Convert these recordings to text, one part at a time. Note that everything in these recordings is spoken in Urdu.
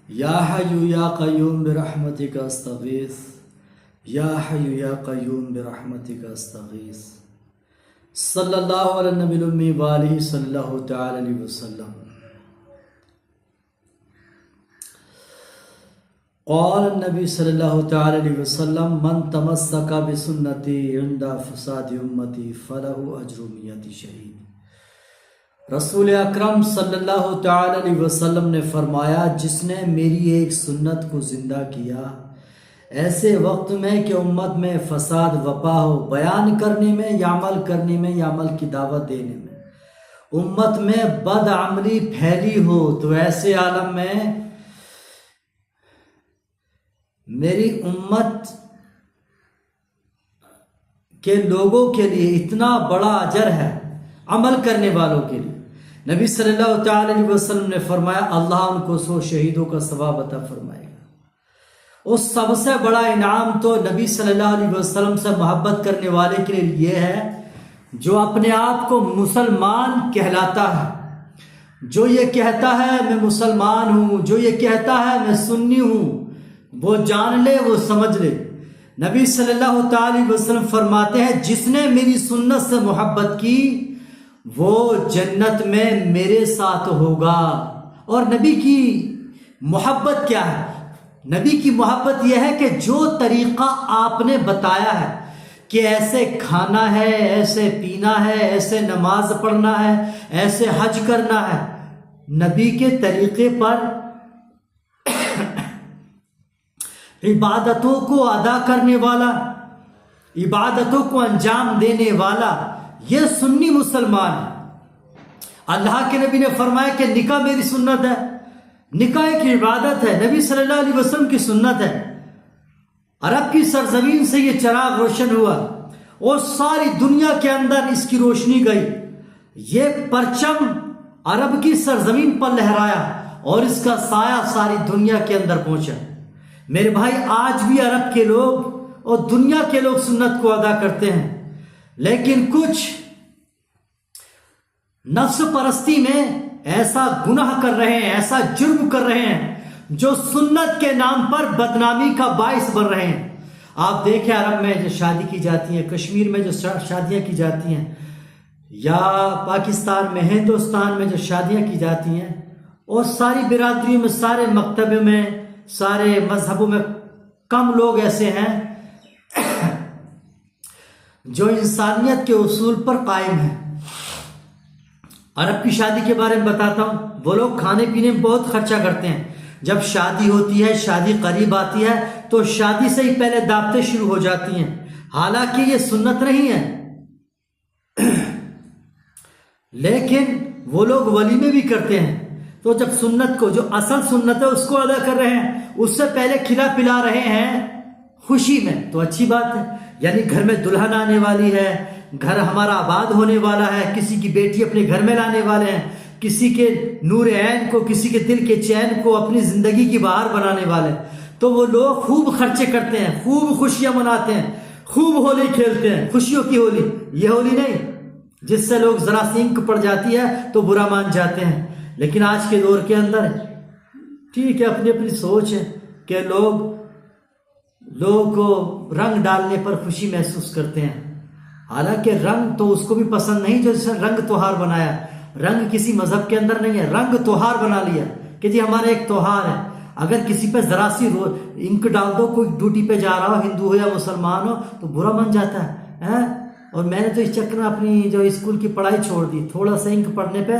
یا حی یا قیوم برحمتک استغیث یا حی یا قیوم برحمتک استغیث صلی اللہ علی النبی الامی وآلہ صلی اللہ تعالی علیہ وسلم۔ قال النبی صلی اللہ تعالی علیہ وسلم من تمسک بسنتی عند فساد امتی فلہ اجر 100 شہید۔ رسول اکرم صلی اللہ تعالی علیہ وسلم نے فرمایا، جس نے میری ایک سنت کو زندہ کیا ایسے وقت میں کہ امت میں فساد وپا ہو، بیان کرنے میں یا عمل کرنے میں یا عمل کی دعوت دینے میں امت میں بد عملی پھیلی ہو، تو ایسے عالم میں میری امت کے لوگوں کے لیے اتنا بڑا اجر ہے عمل کرنے والوں کے لیے۔ نبی صلی اللہ تعالی علیہ وسلم نے فرمایا اللہ ان کو 100 شہیدوں کا ثواب عطا فرمائے گا۔ اس سب سے بڑا انعام تو نبی صلی اللہ علیہ وسلم سے محبت کرنے والے کے لیے یہ ہے جو اپنے آپ کو مسلمان کہلاتا ہے، جو یہ کہتا ہے میں مسلمان ہوں، جو یہ کہتا ہے میں سنی ہوں، وہ جان لے، وہ سمجھ لے۔ نبی صلی اللہ تعالی وسلم فرماتے ہیں جس نے میری سنت سے محبت کی وہ جنت میں میرے ساتھ ہوگا۔ اور نبی کی محبت کیا ہے؟ نبی کی محبت یہ ہے کہ جو طریقہ آپ نے بتایا ہے کہ ایسے کھانا ہے، ایسے پینا ہے، ایسے نماز پڑھنا ہے، ایسے حج کرنا ہے، نبی کے طریقے پر عبادتوں کو ادا کرنے والا، عبادتوں کو انجام دینے والا، یہ سنی مسلمان ہے۔ اللہ کے نبی نے فرمایا کہ نکاح میری سنت ہے، نکاح ایک عبادت ہے، نبی صلی اللہ علیہ وسلم کی سنت ہے۔ عرب کی سرزمین سے یہ چراغ روشن ہوا اور ساری دنیا کے اندر اس کی روشنی گئی، یہ پرچم عرب کی سرزمین پر لہرایا اور اس کا سایہ ساری دنیا کے اندر پہنچا۔ میرے بھائی آج بھی عرب کے لوگ اور دنیا کے لوگ سنت کو ادا کرتے ہیں، لیکن کچھ نفس پرستی میں ایسا گناہ کر رہے ہیں، ایسا جرم کر رہے ہیں جو سنت کے نام پر بدنامی کا باعث بن رہے ہیں۔ آپ دیکھیں عرب میں جو شادی کی جاتی ہیں، کشمیر میں جو شادیاں کی جاتی ہیں، یا پاکستان میں، ہندوستان میں جو شادیاں کی جاتی ہیں، اور ساری برادریوں میں، سارے مکتبوں میں، سارے مذہبوں میں کم لوگ ایسے ہیں جو انسانیت کے اصول پر قائم ہیں۔ عرب کی شادی کے بارے میں بتاتا ہوں، وہ لوگ کھانے پینے میں بہت خرچہ کرتے ہیں۔ جب شادی ہوتی ہے، شادی قریب آتی ہے تو شادی سے ہی پہلے دعوتیں شروع ہو جاتی ہیں، حالانکہ یہ سنت نہیں ہے، لیکن وہ لوگ ولیمے بھی کرتے ہیں۔ تو جب سنت کو، جو اصل سنت ہے اس کو ادا کر رہے ہیں، اس سے پہلے کھلا پلا رہے ہیں خوشی میں، تو اچھی بات ہے۔ یعنی گھر میں دلہن آنے والی ہے، گھر ہمارا آباد ہونے والا ہے، کسی کی بیٹی اپنے گھر میں لانے والے ہیں، کسی کے نور عین کو، کسی کے دل کے چین کو اپنی زندگی کی بہار بنانے والے، تو وہ لوگ خوب خرچے کرتے ہیں، خوب خوشیاں مناتے ہیں، خوب ہولی کھیلتے ہیں، خوشیوں کی ہولی۔ یہ ہولی نہیں جس سے لوگ ذرا سینک پڑ جاتی ہے تو برا مان جاتے ہیں، لیکن آج کے دور کے اندر ٹھیک ہے، اپنی اپنی سوچ ہے کہ لوگ کو رنگ ڈالنے پر خوشی محسوس کرتے ہیں، حالانکہ رنگ تو اس کو بھی پسند نہیں جو جس نے رنگ تہوار بنایا۔ رنگ کسی مذہب کے اندر نہیں ہے، رنگ تہوار بنا لیا کہ جی ہمارا ایک تہوار ہے۔ اگر کسی پہ ذرا سی انک ڈال دو، کوئی ڈیوٹی پہ جا رہا ہو، ہندو ہو یا مسلمان ہو، تو برا من جاتا ہے۔ اور میں نے تو اس چکر میں اپنی جو اسکول کی پڑھائی چھوڑ دی، تھوڑا سا انک پڑھنے پہ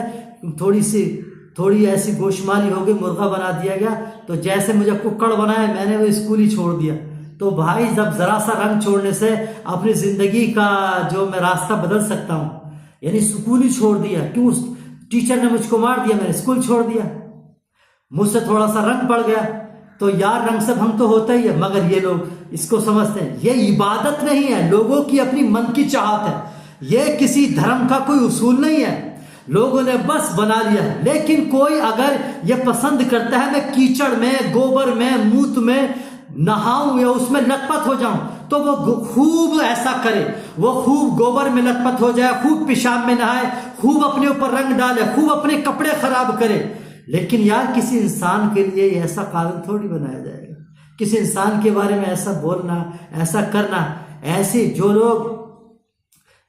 تھوڑی ایسی گوشمالی ہو گئی، مرغا بنا دیا گیا، تو جیسے مجھے ککڑ بنایا میں نے وہ اسکول ہی چھوڑ دیا۔ تو بھائی جب ذرا سا رنگ چھوڑنے سے اپنی زندگی کا جو میں راستہ بدل سکتا ہوں، یعنی اسکول ہی چھوڑ دیا، کیوں؟ ٹیچر نے مجھ کو مار دیا، میں نے اسکول چھوڑ دیا، مجھ سے تھوڑا سا رنگ پڑ گیا، تو یار رنگ سے بھنگ تو ہوتا ہی ہے۔ مگر یہ لوگ اس کو سمجھتے ہیں یہ عبادت نہیں ہے، لوگوں کی اپنی من کی چاہت ہے، یہ کسی دھرم کا کوئی اصول نہیں ہے، لوگوں نے بس بنا لیا ہے۔ لیکن کوئی اگر یہ پسند کرتا ہے میں کیچڑ میں، گوبر میں، موت میں نہاؤں یا اس میں لت پت ہو جاؤں، تو وہ خوب ایسا کرے، وہ خوب گوبر میں لت پت ہو جائے، خوب پیشاب میں نہائے، خوب اپنے اوپر رنگ ڈالے، خوب اپنے کپڑے خراب کرے، لیکن یار کسی انسان کے لیے ایسا قانون تھوڑی بنایا جائے گا، کسی انسان کے بارے میں ایسا بولنا، ایسا کرنا، ایسے جو لوگ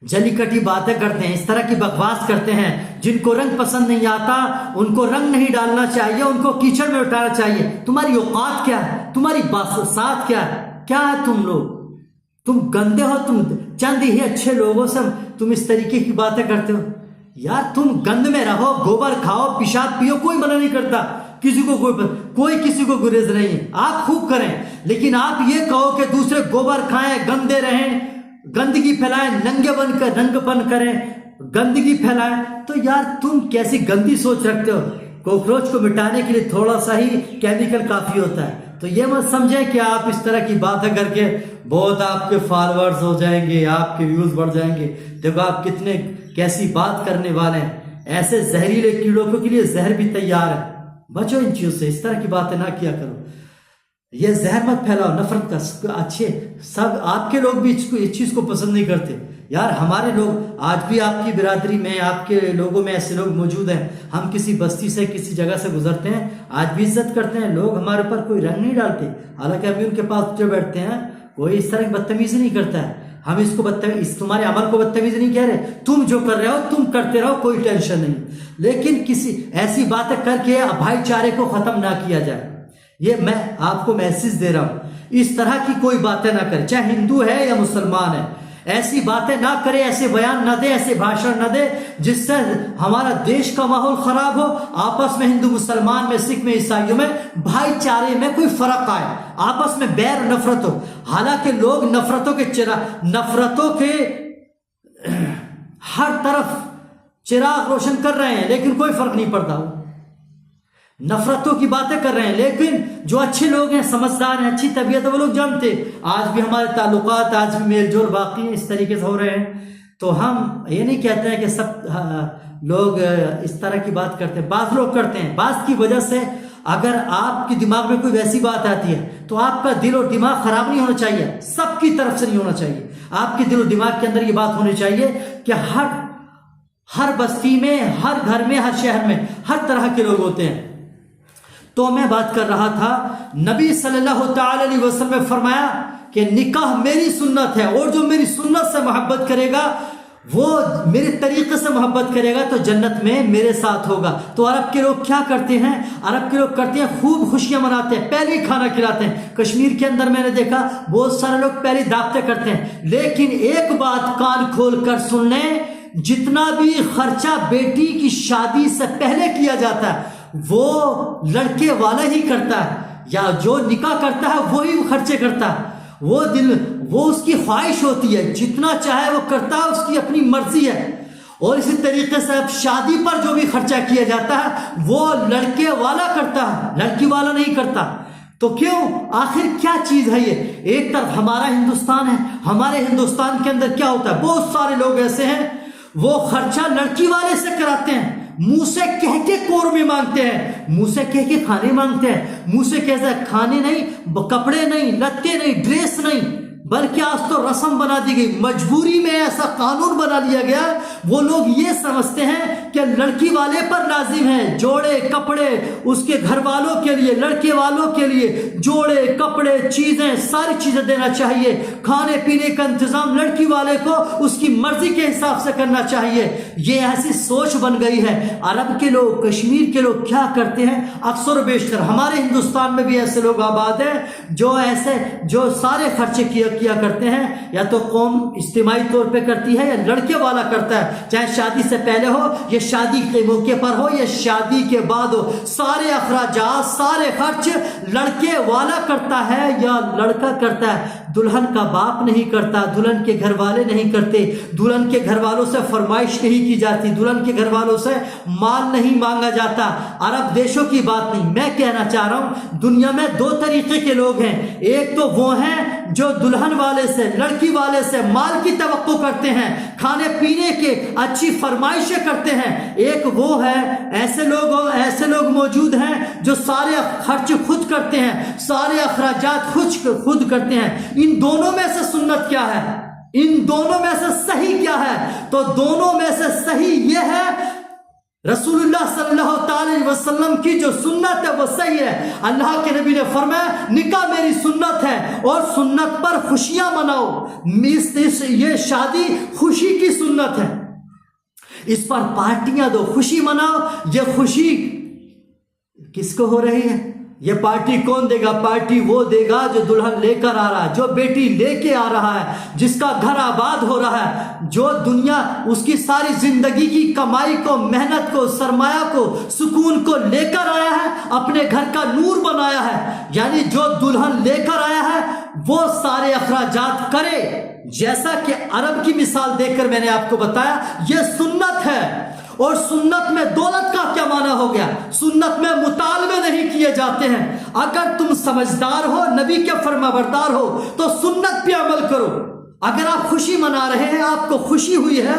جلی کٹی باتیں کرتے ہیں، اس طرح کی بکواس کرتے ہیں، جن کو رنگ پسند نہیں آتا ان کو رنگ نہیں ڈالنا چاہیے، ان کو کیچڑ میں اٹھانا چاہیے۔ تمہاری اوقات کیا ہے؟ تمہاری باسات کیا ہے؟ کیا ہے تم لوگ؟ تم گندے ہو، تم چند ہی اچھے لوگوں سے تم اس طریقے کی باتیں کرتے ہو۔ یار تم گند میں رہو، گوبر کھاؤ، پیشاب پیو، کوئی منع نہیں کرتا، کسی کو کوئی کسی کو گریز نہیں ہے، آپ خوب کریں، لیکن آپ یہ کہو کہ دوسرے گوبر کھائیں، گندے رہیں، گندگی پھیلائیں، ننگے بن کر ننگ پن کریں، گندگی پھیلائیں، تو یار تم کیسی گندی سوچ رکھتے ہو؟ کوکروچ کو مٹانے کے لیے تھوڑا سا ہی کیمیکل کافی ہوتا ہے، تو یہ مت سمجھیں کہ آپ اس طرح کی باتیں کر کے بہت آپ کے فالوورز ہو جائیں گے، آپ کے ویوز بڑھ جائیں گے۔ دیکھو آپ کتنے کیسی بات کرنے والے ہیں، ایسے زہریلے کیڑوں کے لیے زہر بھی تیار ہے۔ بچو ان چیزوں سے، اس طرح کی باتیں نہ کیا کرو، یہ زہر مت پھیلاؤ نفرت کا۔ اچھے سب آپ کے لوگ بھی اس چیز کو پسند نہیں کرتے یار، ہمارے لوگ آج بھی آپ کی برادری میں، آپ کے لوگوں میں ایسے لوگ موجود ہیں، ہم کسی بستی سے کسی جگہ سے گزرتے ہیں، آج بھی عزت کرتے ہیں، لوگ ہمارے اوپر کوئی رنگ نہیں ڈالتے، حالانکہ ابھی ان کے پاس جو بیٹھتے ہیں کوئی اس طرح کی بدتمیزی نہیں کرتا ہے۔ ہم اس کو تمہارے عمل کو بدتمیزی نہیں کہہ رہے، تم جو کر رہے ہو تم کرتے رہو، کوئی ٹینشن نہیں، لیکن کسی ایسی باتیں کر کے بھائی چارے کو ختم نہ کیا جائے۔ یہ میں آپ کو میسج دے رہا ہوں، اس طرح کی کوئی باتیں نہ کرے، چاہے ہندو ہے یا مسلمان ہے، ایسی باتیں نہ کرے، ایسے بیان نہ دے، ایسے بھاشن نہ دے جس سے ہمارا دیش کا ماحول خراب ہو، آپس میں ہندو مسلمان میں، سکھ میں، عیسائیوں میں، بھائی چارے میں کوئی فرق آئے، آپس میں بیر نفرت ہو۔ حالانکہ لوگ نفرتوں کے ہر طرف چراغ روشن کر رہے ہیں، لیکن کوئی فرق نہیں پڑتا، نفرتوں کی باتیں کر رہے ہیں، لیکن جو اچھے لوگ ہیں، سمجھدار ہیں، اچھی طبیعت ہے، وہ لوگ جانتے آج بھی ہمارے تعلقات، آج بھی میل جول باقی ہیں، اس طریقے سے ہو رہے ہیں۔ تو ہم یہ نہیں کہتے ہیں کہ سب لوگ اس طرح کی بات کرتے ہیں، بعض لوگ کرتے ہیں، بعض کی وجہ سے اگر آپ کی دماغ میں کوئی ویسی بات آتی ہے تو آپ کا دل اور دماغ خراب نہیں ہونا چاہیے، سب کی طرف سے نہیں ہونا چاہیے، آپ کے دل و دماغ کے اندر یہ بات ہونی چاہیے کہ ہر بستی میں، ہر گھر میں، ہر شہر میں ہر طرح کے لوگ ہوتے ہیں۔ تو میں بات کر رہا تھا، نبی صلی اللہ تعالی علیہ وسلم نے فرمایا کہ نکاح میری سنت ہے، اور جو میری سنت سے محبت کرے گا، وہ میرے طریقے سے محبت کرے گا تو جنت میں میرے ساتھ ہوگا۔ تو عرب کے لوگ کیا کرتے ہیں؟ عرب کے لوگ کرتے ہیں خوب خوشیاں مناتے ہیں، پہلے ہی کھانا کھلاتے ہیں۔ کشمیر کے اندر میں نے دیکھا بہت سارے لوگ پہلے دعوتیں کرتے ہیں، لیکن ایک بات کان کھول کر سن لیں، جتنا بھی خرچہ بیٹی کی شادی سے پہلے کیا جاتا ہے وہ لڑکے والا ہی کرتا ہے، یا جو نکاح کرتا ہے وہی خرچے کرتا ہے، وہ اس کی خواہش ہوتی ہے، جتنا چاہے وہ کرتا ہے، اس کی اپنی مرضی ہے۔ اور اسی طریقے سے اب شادی پر جو بھی خرچہ کیا جاتا ہے وہ لڑکے والا کرتا ہے، لڑکی والا نہیں کرتا۔ تو کیوں؟ آخر کیا چیز ہے یہ؟ ایک طرف ہمارا ہندوستان ہے، ہمارے ہندوستان کے اندر کیا ہوتا ہے، بہت سارے لوگ ایسے ہیں وہ خرچہ لڑکی والے سے کراتے ہیں، منہ سے کہہ کے قورمے مانگتے ہیں، منہ سے کہہ کے کھانے مانگتے ہیں، منہ سے کیسے کھانے نہیں، کپڑے نہیں، لتے نہیں، ڈریس نہیں، بلکہ آج تو رسم بنا دی گئی، مجبوری میں ایسا قانون بنا لیا گیا، وہ لوگ یہ سمجھتے ہیں کہ لڑکی والے پر لازم ہے جوڑے کپڑے، اس کے گھر والوں کے لیے، لڑکے والوں کے لیے جوڑے کپڑے، چیزیں، ساری چیزیں دینا چاہیے، کھانے پینے کا انتظام لڑکی والے کو اس کی مرضی کے حساب سے کرنا چاہیے۔ یہ ایسی سوچ بن گئی ہے۔ عرب کے لوگ، کشمیر کے لوگ کیا کرتے ہیں، اکثر و بیشتر ہمارے ہندوستان میں بھی ایسے لوگ آباد ہیں جو سارے خرچے کیا کرتے ہیں، یا تو قوم اجتماعی طور پہ کرتی ہے یا لڑکے والا کرتا ہے، چاہے شادی سے پہلے ہو یا شادی کے موقع پر ہو یا شادی کے بعد ہو، سارے اخراجات، سارے خرچ لڑکے والا کرتا ہے یا لڑکا کرتا ہے، دلہن کا باپ نہیں کرتا، دلہن کے گھر والے نہیں کرتے، دلہن کے گھر والوں سے فرمائش نہیں کی جاتی، دلہن کے گھر والوں سے مال نہیں مانگا جاتا۔ عرب دیشوں کی بات نہیں، میں کہنا چاہ رہا ہوں دنیا میں دو طریقے کے لوگ ہیں، ایک تو وہ ہیں جو دلہن والے سے، لڑکی والے سے مال کی توقع کرتے ہیں، کھانے پینے کے اچھی فرمائشیں کرتے ہیں، ایک وہ ہے، ایسے لوگ موجود ہیں جو سارے خرچ خود کرتے ہیں، سارے اخراجات خود کرتے ہیں۔ ان دونوں میں سے سنت کیا ہے؟ ان دونوں میں سے صحیح کیا ہے؟ تو دونوں میں سے صحیح یہ ہے رسول اللہ صلی اللہ تعالی وسلم کی جو سنت ہے وہ صحیح ہے. اللہ کے نبی نے فرمایا نکاح میری سنت ہے اور سنت پر خوشیاں مناؤ. یہ شادی خوشی کی سنت ہے, اس پر پارٹیاں دو, خوشی مناؤ. یہ خوشی کس کو ہو رہی ہے؟ یہ پارٹی کون دے گا؟ پارٹی وہ دے گا جو دلہن لے کر آ رہا ہے, جو بیٹی لے کے آ رہا ہے, جس کا گھر آباد ہو رہا ہے, جو دنیا اس کی ساری زندگی کی کمائی کو, محنت کو, سرمایہ کو, سکون کو لے کر آیا ہے, اپنے گھر کا نور بنایا ہے. یعنی جو دلہن لے کر آیا ہے وہ سارے اخراجات کرے. جیسا کہ عرب کی مثال دے کر میں نے آپ کو بتایا یہ سنت ہے. اور سنت میں دولت کا کیا معنی ہو گیا؟ سنت میں مطالبے نہیں کیے جاتے ہیں. اگر تم سمجھدار ہو, نبی کے فرما بردار ہو, تو سنت پہ عمل کرو. اگر آپ خوشی منا رہے ہیں, آپ کو خوشی ہوئی ہے,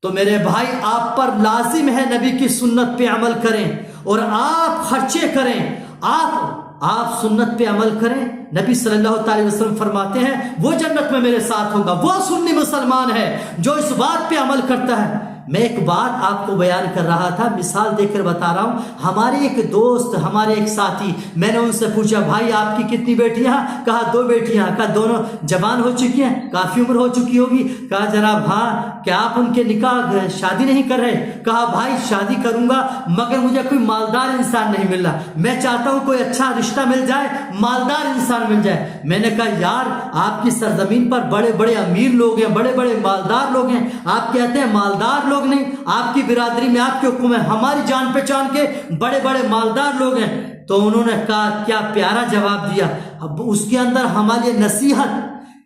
تو میرے بھائی آپ پر لازم ہے نبی کی سنت پہ عمل کریں اور آپ خرچے کریں. آپ سنت پہ عمل کریں. نبی صلی اللہ تعالی وسلم فرماتے ہیں وہ جنت میں میرے ساتھ ہوگا وہ سنی مسلمان ہے جو اس بات پہ عمل کرتا ہے. میں ایک بات آپ کو بیان کر رہا تھا, مثال دے کر بتا رہا ہوں. ہمارے ایک دوست, ہمارے ایک ساتھی, میں نے ان سے پوچھا بھائی آپ کی کتنی بیٹیاں؟ کہا 2 بیٹیاں. کہا دونوں جوان ہو چکی ہیں؟ کافی عمر ہو چکی ہوگی. کہا جناب ہاں. کیا آپ ان کے نکاح شادی نہیں کر رہے؟ کہا بھائی شادی کروں گا مگر مجھے کوئی مالدار انسان نہیں مل رہا. میں چاہتا ہوں کوئی اچھا رشتہ مل جائے, مالدار انسان مل جائے. میں نے کہا یار آپ کی سرزمین پر بڑے بڑے امیر لوگ ہیں, بڑے بڑے مالدار لوگ ہیں, آپ کہتے ہیں مالدار لوگ نہیں. آپ کی برادری میں, آپ کے حکم میں ہماری جان پہچان کے بڑے بڑے مالدار لوگ ہیں. تو انہوں نے کہا کیا پیارا جواب دیا. اب اس کے اندر ہماری نصیحت,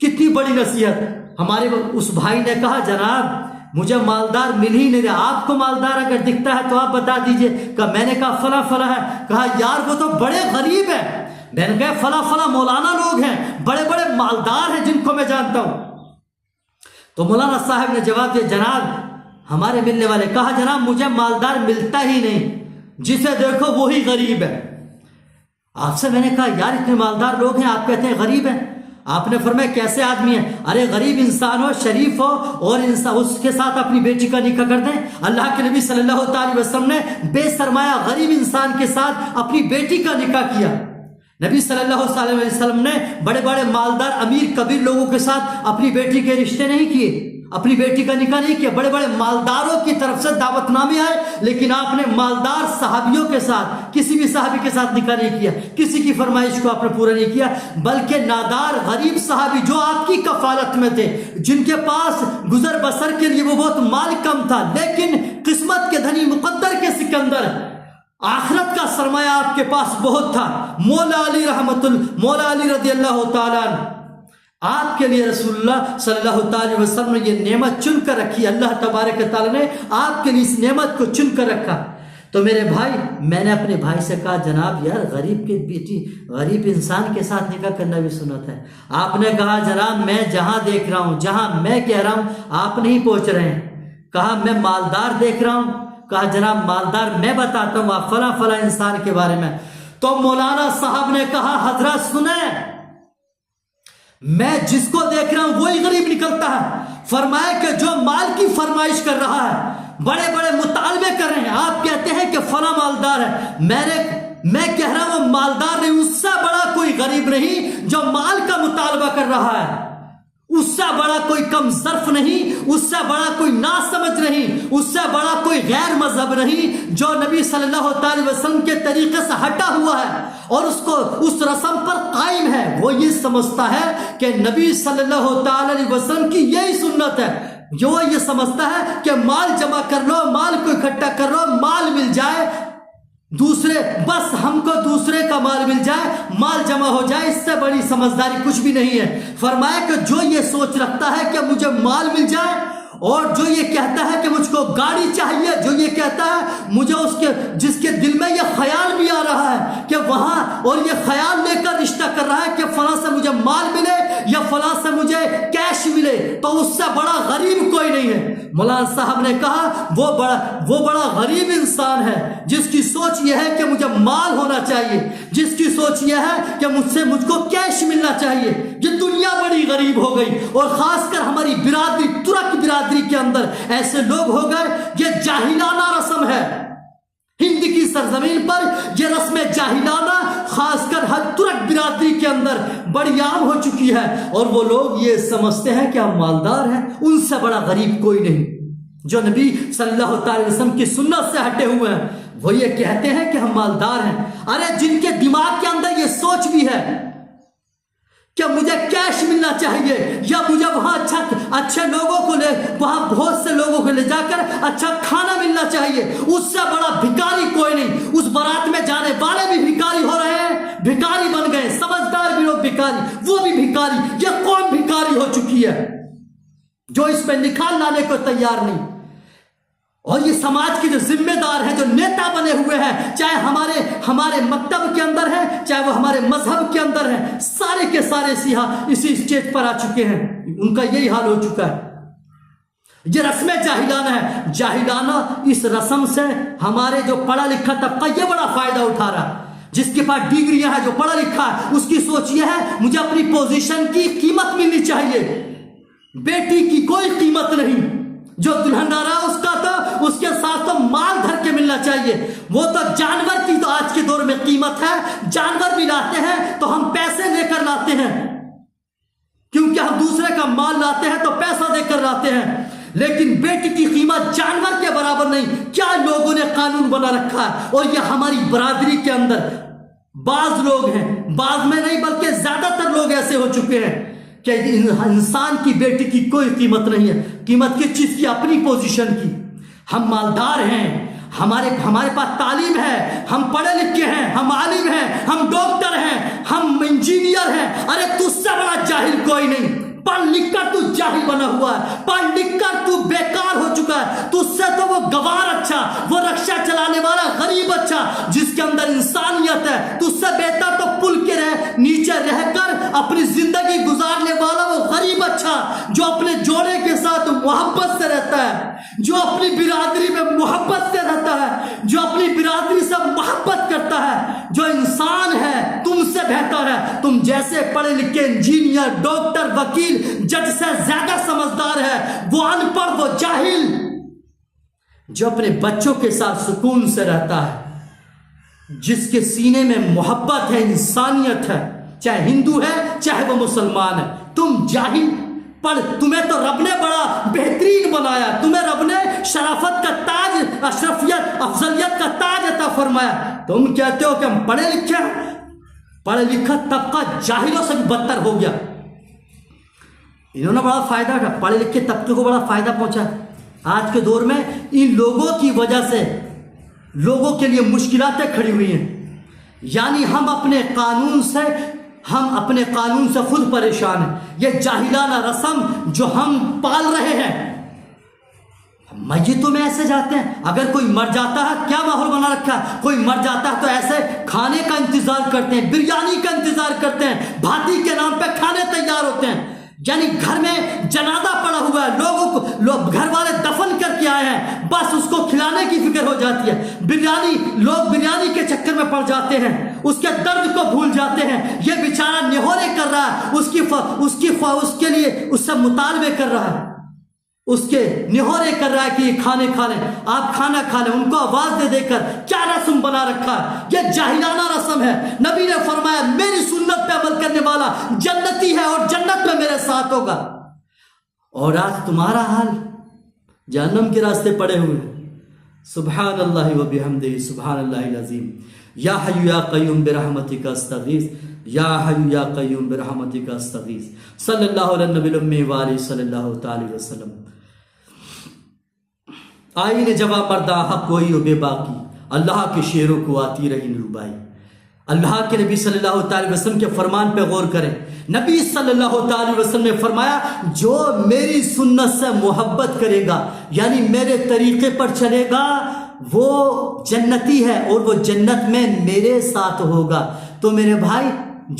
کتنی بڑی نصیحت. ہمارے اس بھائی نے کہا جناب مجھے مالدار مل ہی نہیں رہا, آپ کو مالدار اگر دکھتا ہے تو آپ بتا دیجئے. کہ میں نے کہا فلاں فلاں ہے. کہا یار وہ تو بڑے غریب ہیں. میں نے کہا فلاں فلاں مولانا لوگ ہیں, بڑے بڑے مالدار ہیں جن کو میں جانتا ہوں. تو مولانا صاحب نے جواب دیا جناب ہمارے ملنے والے. کہا جناب مجھے مالدار ملتا ہی نہیں, جسے دیکھو وہی غریب ہے. آپ سے میں نے کہا یار اتنے مالدار لوگ ہیں, آپ کہتے ہیں غریب ہیں. آپ نے فرمایا کیسے آدمی ہیں؟ ارے غریب انسان ہو, شریف ہو, اور اس کے ساتھ اپنی بیٹی کا نکاح کر دیں. اللہ کے نبی صلی اللہ تعالی وسلم نے بے سرمایہ غریب انسان کے ساتھ اپنی بیٹی کا نکاح کیا. نبی صلی اللہ علیہ وسلم نے بڑے بڑے مالدار امیر کبیر لوگوں کے ساتھ اپنی بیٹی کے رشتے نہیں کیے, اپنی بیٹی کا نکاح نہیں کیا. بڑے بڑے مالداروں کی طرف سے دعوت نامے آئے, لیکن آپ نے مالدار صحابیوں کے ساتھ, کسی بھی صحابی کے ساتھ نکاح نہیں کیا. کسی کی فرمائش کو آپ نے پورا نہیں کیا, بلکہ نادار غریب صحابی جو آپ کی کفالت میں تھے, جن کے پاس گزر بسر کے لیے وہ بہت مال کم تھا, لیکن قسمت کے دھنی مقدر کے سکندر, آخرت کا سرمایہ آپ کے پاس بہت تھا. مولا علی رضی اللہ تعالیٰ آپ کے لیے رسول اللہ صلی اللہ تعالی وسلم نے یہ نعمت چن کر رکھی. اللہ تبارک تعالیٰ نے آپ کے لیے اس نعمت کو چن کر رکھا. تو میرے بھائی, میں نے اپنے بھائی سے کہا جناب یار غریب کی بیٹی, غریب انسان کے ساتھ نکاح کرنا بھی سنت ہے. آپ نے کہا جناب میں جہاں دیکھ رہا ہوں, جہاں میں کہہ رہا ہوں آپ نہیں پہنچ رہے ہیں. کہا میں مالدار دیکھ رہا ہوں. کہا جناب مالدار میں بتاتا ہوں آپ فلاں فلاں انسان کے بارے میں. تو مولانا صاحب نے کہا حضرت سنیں, میں جس کو دیکھ رہا ہوں وہی غریب نکلتا ہے. فرمایا کہ جو مال کی فرمائش کر رہا ہے, بڑے بڑے مطالبے کر رہے ہیں, آپ کہتے ہیں کہ فلاں مالدار ہے, میں کہہ رہا ہوں مالدار نہیں, اس سے بڑا کوئی غریب نہیں جو مال کا مطالبہ کر رہا ہے, اس سے بڑا کوئی کم ظرف نہیں, اس سے بڑا کوئی ناسمجھ نہیں, اس سے بڑا کوئی غیر مذہب نہیں جو نبی صلی اللہ تعالی وسلم کے طریقے سے ہٹا ہوا ہے اور اس رسم پر قائم ہے. وہ یہ سمجھتا ہے کہ نبی صلی اللہ تعالی وسلم کی یہی سنت ہے. جو یہ سمجھتا ہے کہ مال جمع کر لو, مال کو اکٹھا کر لو, مال مل جائے, بس ہم کو دوسرے کا مال مل جائے, مال جمع ہو جائے, اس سے بڑی سمجھداری کچھ بھی نہیں ہے. فرمایا کہ جو یہ سوچ رکھتا ہے کہ مجھے مال مل جائے, اور جو یہ کہتا ہے کہ مجھ کو گاڑی چاہیے, جو یہ کہتا ہے مجھے جس کے دل میں یہ خیال بھی آ رہا ہے کہ وہاں, اور یہ خیال لے کر رشتہ کر رہا ہے کہ فلاں سے مجھے مال ملے یا فلاں سے مجھے کیش ملے, تو اس سے بڑا غریب کوئی نہیں ہے. مولانا صاحب نے کہا وہ بڑا غریب انسان ہے جس کی سوچ یہ ہے کہ مجھے مال ہونا چاہیے, جس کی سوچ یہ ہے کہ مجھ کو کیش ملنا چاہیے. یہ دنیا بڑی بڑی غریب ہو گئی، اور خاص کر ہماری برادری ترک برادری کے اندر ایسے لوگ ہو گئے، یہ جاہلانہ رسم ہے ہند کی سرزمین پر، یہ رسم جاہلانہ خاص کر ہر ترک برادری کے اندر بڑی عام ہو چکی ہے، اور وہ لوگ یہ سمجھتے ہیں کہ ہم مالدار ہیں، ان سے بڑا غریب کوئی نہیں۔ جو نبی صلی اللہ تعالی وسلم کی سنت سے ہٹے ہوئے ہیں وہ یہ کہتے ہیں کہ ہم مالدار ہیں۔ ارے جن کے دماغ کے اندر یہ سوچ بھی ہے کہ مجھے کیش ملنا چاہیے، یا مجھے وہاں اچھے لوگوں کو وہاں بہت سے لوگوں کو لے جا کر اچھا کھانا ملنا چاہیے، اس سے بڑا بھکاری کوئی نہیں۔ اس بارات میں جانے والے بھی بھکاری ہو رہے ہیں، بھکاری بن گئے، سمجھدار بھی لوگ بھکاری، وہ بھی بھکاری، یہ قوم بھکاری ہو چکی ہے جو اس پہ نکال لانے کو تیار نہیں۔ اور یہ سماج کے جو ذمہ دار ہیں، جو نیتا بنے ہوئے ہیں، چاہے ہمارے مکتب کے اندر ہیں، چاہے وہ ہمارے مذہب کے اندر ہیں، سارے کے سارے سیاہ اسی اسٹیج پر آ چکے ہیں، ان کا یہی حال ہو چکا ہے۔ یہ رسم جاہلانہ ہے، جاہلانہ اس رسم سے ہمارے جو پڑھا لکھا طبقہ یہ بڑا فائدہ اٹھا رہا ہے، جس کے پاس ڈگریاں ہیں، جو پڑھا لکھا ہے، اس کی سوچ یہ ہے مجھے اپنی پوزیشن کی قیمت ملنی چاہیے، بیٹی کی کوئی قیمت نہیں، جو دلہن آ رہا اس کا تو اس کے ساتھ تو مال دھر کے ملنا چاہیے، وہ تو جانور کی تو آج کے دور میں قیمت ہے، جانور بھی لاتے ہیں تو ہم پیسے لے کر لاتے ہیں، کیونکہ ہم دوسرے کا مال لاتے ہیں تو پیسہ دے کر لاتے ہیں، لیکن بیٹی کی قیمت جانور کے برابر نہیں۔ کیا لوگوں نے قانون بنا رکھا ہے، اور یہ ہماری برادری کے اندر بعض لوگ ہیں، بعض میں نہیں بلکہ زیادہ تر لوگ ایسے ہو چکے ہیں کہ انسان کی بیٹی کی کوئی قیمت نہیں ہے۔ قیمت کس چیز کی؟ اپنی پوزیشن کی۔ ہم مالدار ہیں، ہمارے پاس تعلیم ہے، ہم پڑھے لکھے ہیں، ہم عالم ہیں، ہم ڈاکٹر ہیں، ہم انجینئر ہیں، ارے تجھ سے بڑا جاہل کوئی نہیں۔ پڑھ لکھ کر تو جاہل بنا ہوا ہے، پڑھ لکھ کر تو بیکار ہو چکا ہے، تجھ سے تو وہ گوار اچھا، وہ رکشہ چلانے والا غریب اچھا، جس کے اندر انسانیت ہے، تجھ سے بہتر تو پل کے نیچے رہ کر اپنی زندگی گزارنے والا وہ غریب اچھا، جو اپنے جوڑے کے ساتھ محبت سے رہتا ہے، جو اپنی برادری میں محبت سے رہتا ہے، جو اپنی برادری سے محبت کرتا ہے، جو انسان ہے تم سے بہتر ہے۔ تم جیسے پڑھے لکھے انجینئر، ڈاکٹر، وکیل، جج سے زیادہ سمجھدار ہے وہ ان پڑھ، وہ جاہل جو اپنے بچوں کے ساتھ سکون سے رہتا ہے، جس کے سینے میں محبت ہے، انسانیت ہے، چاہے ہندو ہے چاہے وہ مسلمان ہے۔ تم جاہل پڑھ، تمہیں تو رب نے بڑا بہترین بنایا، تمہیں رب نے شرافت کا تاج، اشرفیت، افضلیت کا تاج عطا فرمایا، تم کہتے ہو کہ ہم پڑھے لکھے ہیں۔ پڑھے لکھا طبقہ جاہلوں سے بھی بدتر ہو گیا۔ انہوں نے بڑا فائدہ اٹھا، پڑھے لکھے طبقے کو بڑا فائدہ پہنچا۔ آج کے دور میں ان لوگوں کی وجہ سے لوگوں کے لیے مشکلاتیں کھڑی ہوئی ہیں، یعنی ہم اپنے قانون سے خود پریشان ہیں۔ یہ جاہلانہ رسم جو ہم پال رہے ہیں، میتوں میں ایسے جاتے ہیں، اگر کوئی مر جاتا ہے کیا ماحول بنا رکھا ہے، کوئی مر جاتا ہے تو ایسے کھانے کا انتظار کرتے ہیں، بریانی کا انتظار کرتے ہیں، بھاتی کے نام پہ کھانے تیار ہوتے ہیں، یعنی گھر میں جنازہ پڑا ہوا ہے، لوگ گھر والے دفن کر کے آئے ہیں، بس اس کو کھلانے کی فکر ہو جاتی ہے۔ لوگ بریانی کے چکر میں پڑ جاتے ہیں، اس کے درد کو بھول جاتے ہیں۔ یہ بیچارہ نہورے کر رہا ہے، اس کے لیے اس سے مطالبے کر رہا ہے، اس کے نہورے کر رہا ہے کہ یہ کھانے کھا لیں، آپ کھانا کھا لیں، ان کو آواز دے دے کر کیا رسم بنا رکھا ہے۔ یہ جاہلانہ رسم ہے۔ نبی نے فرمایا میری سنت پہ عمل کرنے والا جنتی ہے اور جنت میں میرے ساتھ ہوگا، اور آج تمہارا حال جہنم کے راستے پڑے ہوئے ہیں۔ سبحان اللہ و بحمدہ، سبحان اللہ العظیم۔ یا حی یا قیوم برحمتک استغیث، یا حی یا قیوم برحمتک استغیث۔ صلی اللہ علیہ نبی الامی وآلہ صلی اللہ تعالی وسلم۔ آئین جواب مردہ حق کوئی و بے باقی، اللہ کے شعروں کو آتی رہی نروبائی۔ اللہ کے نبی صلی اللہ تعالی وسلم کے فرمان پہ غور کریں۔ نبی صلی اللہ تعالی وسلم نے فرمایا جو میری سنت سے محبت کرے گا، یعنی میرے طریقے پر چلے گا، وہ جنتی ہے اور وہ جنت میں میرے ساتھ ہوگا۔ تو میرے بھائی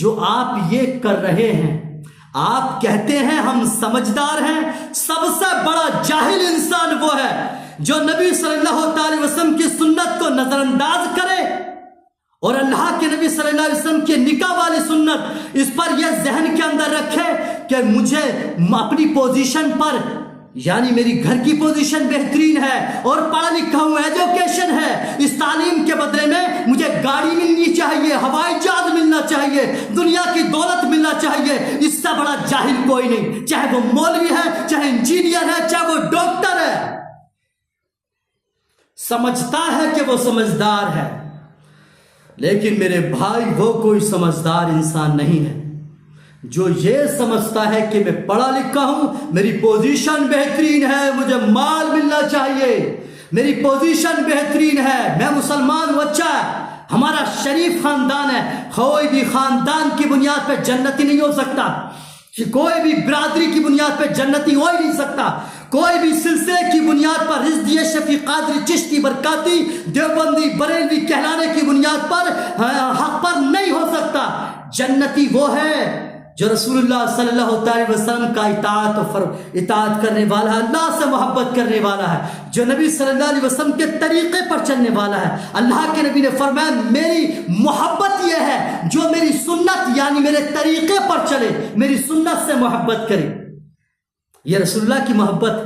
جو آپ یہ کر رہے ہیں، آپ کہتے ہیں ہم سمجھدار ہیں، سب سے بڑا جاہل انسان وہ ہے جو نبی صلی اللہ تعالی وسلم کی سنت کو نظر انداز کرے اور اللہ کے نبی صلی اللہ علیہ وسلم کے نکاح والی سنت، اس پر یہ ذہن کے اندر رکھے کہ مجھے اپنی پوزیشن پر، یعنی میری گھر کی پوزیشن بہترین ہے اور پڑھا لکھا ہوں، ایجوکیشن ہے، اس تعلیم کے بدلے میں مجھے گاڑی ملنی چاہیے، ہوائی جہاز ملنا چاہیے، دنیا کی دولت ملنا چاہیے، اس سے بڑا جاہل کوئی نہیں، چاہے وہ مولوی ہے، چاہے انجینئر ہے، چاہے وہ ڈاکٹر ہے، سمجھتا ہے کہ وہ سمجھدار ہے، لیکن میرے بھائی وہ کوئی سمجھدار انسان نہیں ہے جو یہ سمجھتا ہے کہ میں پڑھا لکھا ہوں، میری پوزیشن بہترین ہے، مجھے مال ملنا چاہیے، میری پوزیشن بہترین ہے، میں مسلمان بچہ ہے، ہمارا شریف خاندان ہے، کوئی بھی خاندان کی بنیاد پہ جنتی نہیں ہو سکتا، کہ کوئی بھی برادری کی بنیاد پہ جنتی ہو ہی نہیں سکتا، کوئی بھی سلسلے کی بنیاد پر رضوی شفیع قادری چشتی برکاتی دیوبندی بریلوی کہلانے کی بنیاد پر حق پر نہیں ہو سکتا۔ جنتی وہ ہے جو رسول اللہ صلی اللہ علیہ وسلم کا اطاعت کرنے والا ہے، اللہ سے محبت کرنے والا ہے، جو نبی صلی اللہ علیہ وسلم کے طریقے پر چلنے والا ہے۔ اللہ کے نبی نے فرمایا میری محبت یہ ہے جو میری سنت یعنی میرے طریقے پر چلے، میری سنت سے محبت کرے۔ یہ رسول اللہ کی محبت،